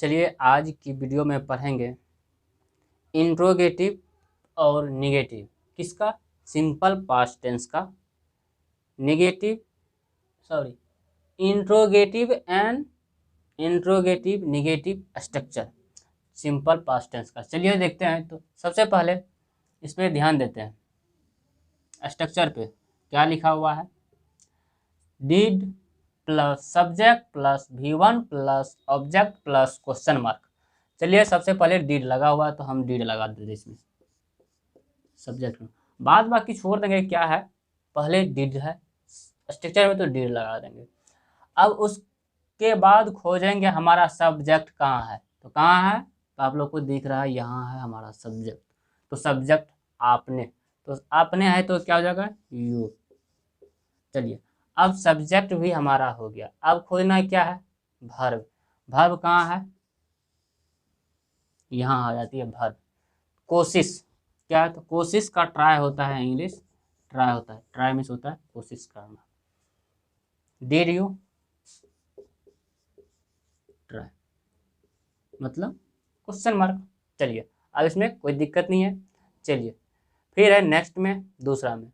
चलिए आज की वीडियो में पढ़ेंगे इंट्रोगेटिव और निगेटिव किसका, सिंपल पास्ट टेंस का, interrogative and interrogative negative structure simple past tense का। चलिए देखते हैं। तो सबसे पहले इस पर ध्यान देते हैं। स्ट्रक्चर पे क्या लिखा हुआ है, did plus subject plus V1 plus object plus question mark. चलिए सबसे पहले डिड लगा हुआ है तो हम डिड लगा देते इसमें सब्जेक्ट में, बाद बाकी छोड़ देंगे। क्या है, पहले डिड है स्ट्रक्चर में तो डिड लगा देंगे। अब उसके बाद खोजेंगे हमारा सब्जेक्ट कहाँ है, तो कहाँ है, तो आप लोग को दिख रहा है यहाँ है हमारा सब्जेक्ट। तो सब्जेक्ट आपने, तो आपने है तो क्या हो जाएगा यू। चलिए अब सब्जेक्ट भी हमारा हो गया। अब खोजना क्या है, वर्ब। वर्ब कहाँ है, यहाँ आ जाती है वर्ब। कोशिश क्या है, तो कोशिश का ट्राई होता है, इंग्लिश ट्राई होता है, ट्राई मीन्स होता है कोशिश करना। डिड यू ट्राई मतलब क्वेश्चन मार्क। चलिए अब इसमें कोई दिक्कत नहीं है। चलिए फिर है नेक्स्ट में, दूसरा में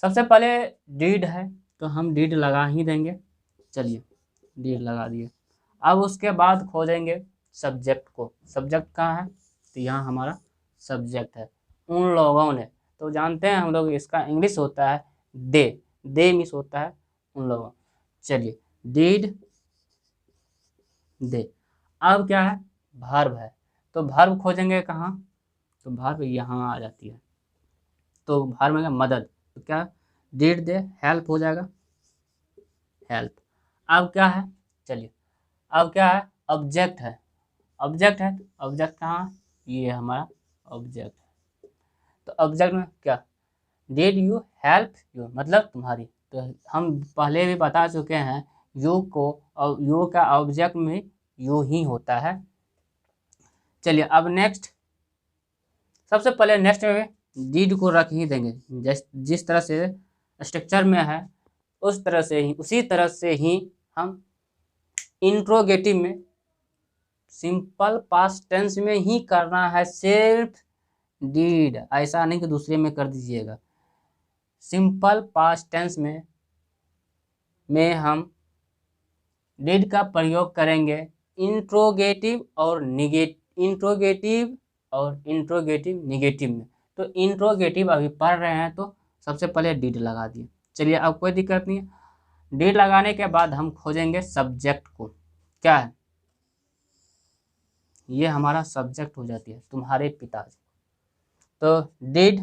सबसे पहले डिड है तो हम डिड लगा ही देंगे। चलिए डिड लगा दिए। अब उसके बाद खोजेंगे सब्जेक्ट को। सब्जेक्ट कहाँ है, तो यहाँ हमारा सब्जेक्ट है उन लोगों ने। तो जानते हैं हम लोग इसका इंग्लिश होता है दे, दे मीन्स होता है उन लोगों। चलिए डिड दे। अब क्या है, वर्ब है तो वर्ब खोजेंगे कहाँ, तो वर्ब यहाँ आ जाती है। तो वर्ब में मदद, तो क्या डिड दे हेल्प हो जाएगा, हेल्प। अब क्या है, चलिए अब क्या है, ऑब्जेक्ट है। ऑब्जेक्ट है तो ऑब्जेक्ट कहाँ, ये हमारा ऑब्जेक्ट है। तो ऑब्जेक्ट में क्या, डिड यू हेल्प यू मतलब तुम्हारी। तो हम पहले भी बता चुके हैं यू को, और यू का ऑब्जेक्ट में यू ही होता है। चलिए अब नेक्स्ट, सबसे पहले नेक्स्ट में डिड को रख ही देंगे। जिस तरह से स्ट्रक्चर में है उस तरह से ही, उसी तरह से ही हम इंट्रोगेटिव में सिंपल पास्ट टेंस में ही करना है, सिर्फ डिड, ऐसा नहीं कि दूसरे में कर दीजिएगा। सिंपल पास्ट टेंस में हम डिड का प्रयोग करेंगे इंट्रोगेटिव और इंट्रोगेटिव निगेटिव में। तो इंट्रोगेटिव अभी पढ़ रहे हैं तो सबसे पहले डिड लगा दिए। चलिए अब कोई दिक्कत नहीं है। डिड लगाने के बाद हम खोजेंगे सब्जेक्ट को। क्या है, ये हमारा सब्जेक्ट हो जाती है तुम्हारे पिताजी। तो डिड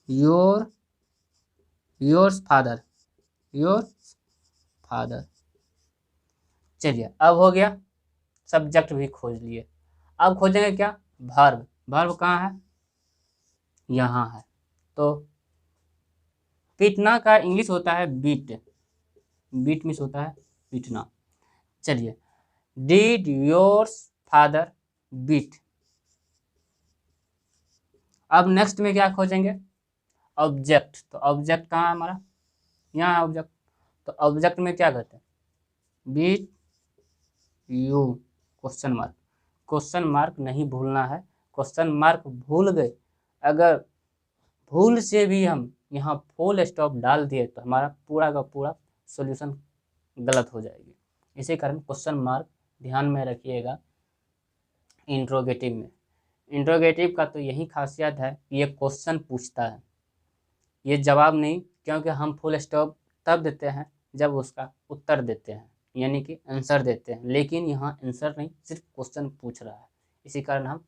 योर फादर। चलिए अब हो गया, सब्जेक्ट भी खोज लिए। अब खोजेंगे क्या, वर्ब। वर्ब कहाँ है, यहाँ है। तो पीटना का इंग्लिश होता है बीट, बीट मीन्स होता है पीटना। चलिए डिड योर फादर बीट। अब नेक्स्ट में क्या खोजेंगे, ऑब्जेक्ट। तो ऑब्जेक्ट कहाँ है हमारा, यहाँ है ऑब्जेक्ट। तो ऑब्जेक्ट में क्या कहते हैं, beat you question mark. Question mark नहीं भूलना है। क्वेश्चन मार्क भूल गए, अगर भूल से भी हम यहाँ फुल स्टॉप डाल दिए तो हमारा पूरा का पूरा सॉल्यूशन गलत हो जाएगी। इसी कारण क्वेश्चन मार्क ध्यान में रखिएगा इंट्रोगेटिव में। इंट्रोगेटिव का तो यही खासियत है कि ये क्वेश्चन पूछता है, ये जवाब नहीं, क्योंकि हम फुल स्टॉप तब देते हैं जब उसका उत्तर देते हैं, यानी कि आंसर देते हैं। लेकिन यहाँ आंसर नहीं, सिर्फ क्वेश्चन पूछ रहा है, इसी कारण हम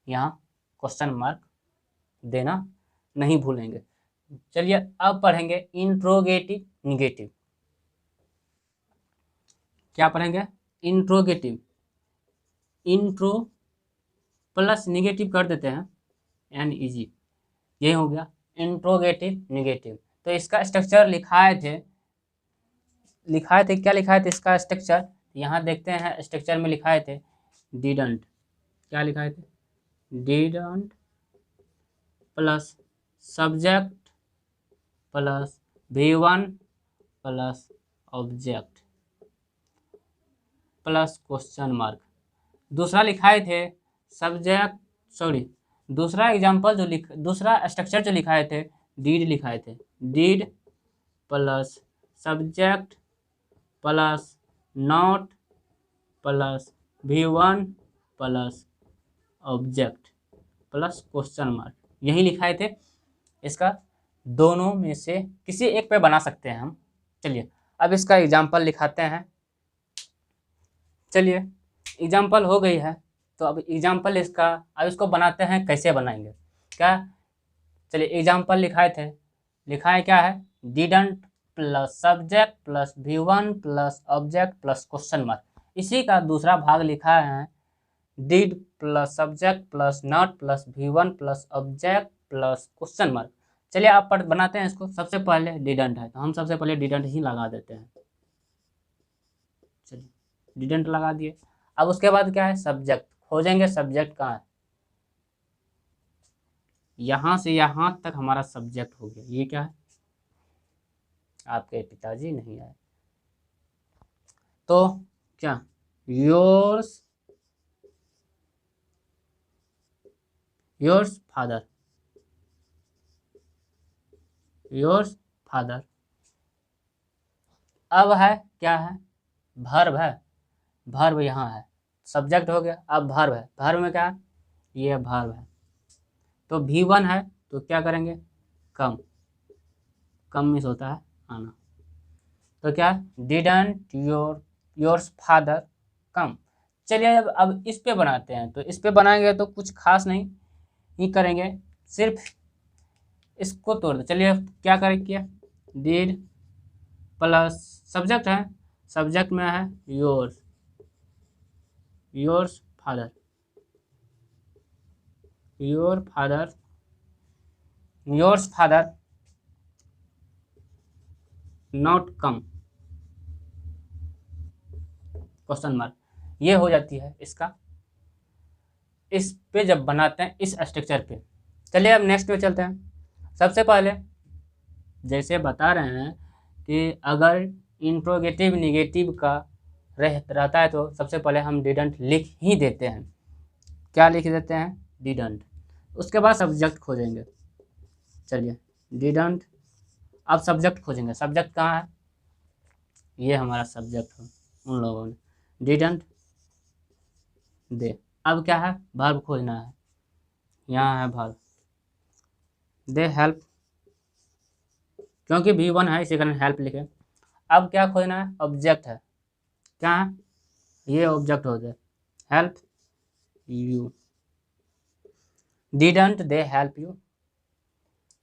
यहाँ क्वेश्चन मार्क देना नहीं भूलेंगे। चलिए अब पढ़ेंगे इंट्रोगेटिव निगेटिव। क्या पढ़ेंगे, इंट्रोगेटिव, इंट्रो प्लस निगेटिव कर देते हैं एन इजी, यही हो गया इंट्रोगेटिव निगेटिव। तो इसका स्ट्रक्चर लिखाए थे, क्या लिखाए थे इसका स्ट्रक्चर, यहाँ देखते हैं। स्ट्रक्चर में लिखाए थे डिडंट, क्या लिखाए थे, didn't plus subject plus V1 plus object. Plus question mark. दूसरा लिखाए थे सब्जेक्ट, सॉरी दूसरा एग्जाम्पल जो दूसरा स्ट्रक्चर जो लिखाए थे, डीड लिखाए थे, did plus subject plus not plus V1 plus object plus question mark, यही लिखाए थे। इसका दोनों में से किसी एक पे बना सकते हैं हम। चलिए अब इसका एग्जाम्पल लिखाते हैं। चलिए एग्जाम्पल हो गई है, तो अब एग्जाम्पल इसका, अब इसको बनाते हैं, कैसे बनाएंगे क्या। चलिए एग्जाम्पल लिखाए थे, लिखाए क्या है, didn't plus subject plus V1 plus object plus question mark. इसी का दूसरा भाग लिखा है, did plus subject plus not plus V1 plus object plus question mark. चलिए आप बनाते हैं इसको। सबसे पहले डिडंट है तो हम सबसे पहले डिडंट ही लगा देते हैं। चलिए डिडंट लगा दिए। अब उसके बाद क्या है, सब्जेक्ट खोजेंगे। सब्जेक्ट कहाँ है, यहाँ से यहाँ तक हमारा सब्जेक्ट हो गया। ये क्या है, आपके पिताजी नहीं आए तो क्या, योर्स फादर, योर्स फादर। अब है क्या है, वर्ब है, वर्ब यहाँ है, सब्जेक्ट हो गया। अब वर्ब है, वर्ब में क्या है, ये वर्ब है। तो V1 है तो क्या करेंगे, कम, कम मिस होता है आना, तो क्या, डिडंट योर्स फादर कम। चलिए अब इस पे बनाते हैं। तो इस पे बनाएंगे तो कुछ खास नहीं ही करेंगे, सिर्फ इसको तोड़ दो। चलिए क्या करेंगे, डिड प्लस सब्जेक्ट है, सब्जेक्ट में है yours father, yours father not come question mark. ये हो जाती है इसका, इस पे जब बनाते हैं इस स्ट्रक्चर पे। चलिए अब नेक्स्ट पे चलते हैं। सबसे पहले जैसे बता रहे हैं कि अगर इंट्रोगेटिव निगेटिव का रहता है तो सबसे पहले हम डिडंट लिख ही देते हैं। क्या लिख देते हैं, डिडंट। उसके बाद सब्जेक्ट खोजेंगे। चलिए डिडंट, अब सब्जेक्ट खोजेंगे। सब्जेक्ट कहाँ है, ये हमारा सब्जेक्ट है उन लोगों ने, डिडंट दे। अब क्या है, वर्ब खोजना है, यहाँ है वर्ब, दे हेल्प, क्योंकि V1 है इसी कारण हेल्प लिखे। अब क्या खोजना है, ऑब्जेक्ट है, क्या है, ये ऑब्जेक्ट हो जाए, help you, didn't they help you,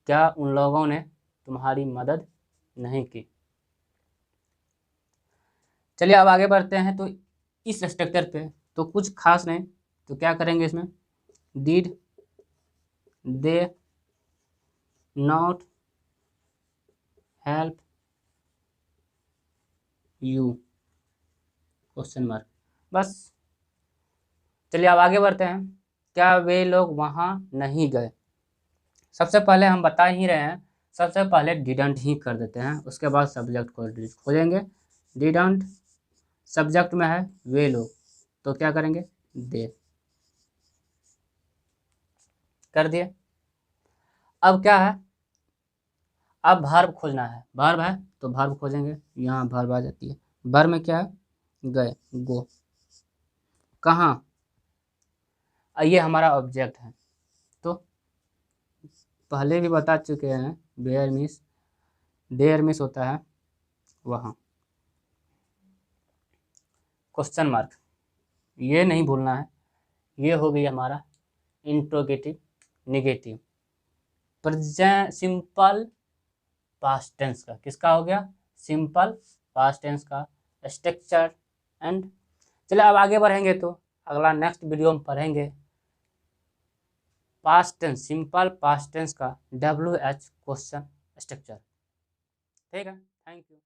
क्या उन लोगों ने तुम्हारी मदद नहीं की। चलिए अब आगे बढ़ते हैं। तो इस स्ट्रक्चर पे तो कुछ खास नहीं, तो क्या करेंगे इसमें, did they not help you question mark, बस। चलिए अब आगे बढ़ते हैं। क्या वे लोग वहाँ नहीं गए, सबसे पहले हम बता ही रहे हैं, सबसे पहले डिडंट ही कर देते हैं, उसके बाद सब्जेक्ट को खोजेंगे। डिडंट सब्जेक्ट में है वे लोग, तो क्या करेंगे, दे कर दिए। अब क्या है, अब वर्ब खोजना है, वर्ब है तो वर्ब खोजेंगे, यहाँ वर्ब आ जाती है। वर्ब में क्या है, गए, गो, कहाँ, ये हमारा ऑब्जेक्ट है। तो पहले भी बता चुके हैं, वेयर मिस, देयर मिस होता है वहाँ, क्वेश्चन मार्क, ये नहीं भूलना है। ये हो गई हमारा interrogative negative. Present simple past tense का, किसका हो गया, सिंपल पास्ट टेंस का स्ट्रक्चर एंड। चलिए अब आगे बढ़ेंगे तो अगला नेक्स्ट वीडियो में पढ़ेंगे past tense, simple past tense का WH क्वेश्चन स्ट्रक्चर। ठीक है, थैंक यू।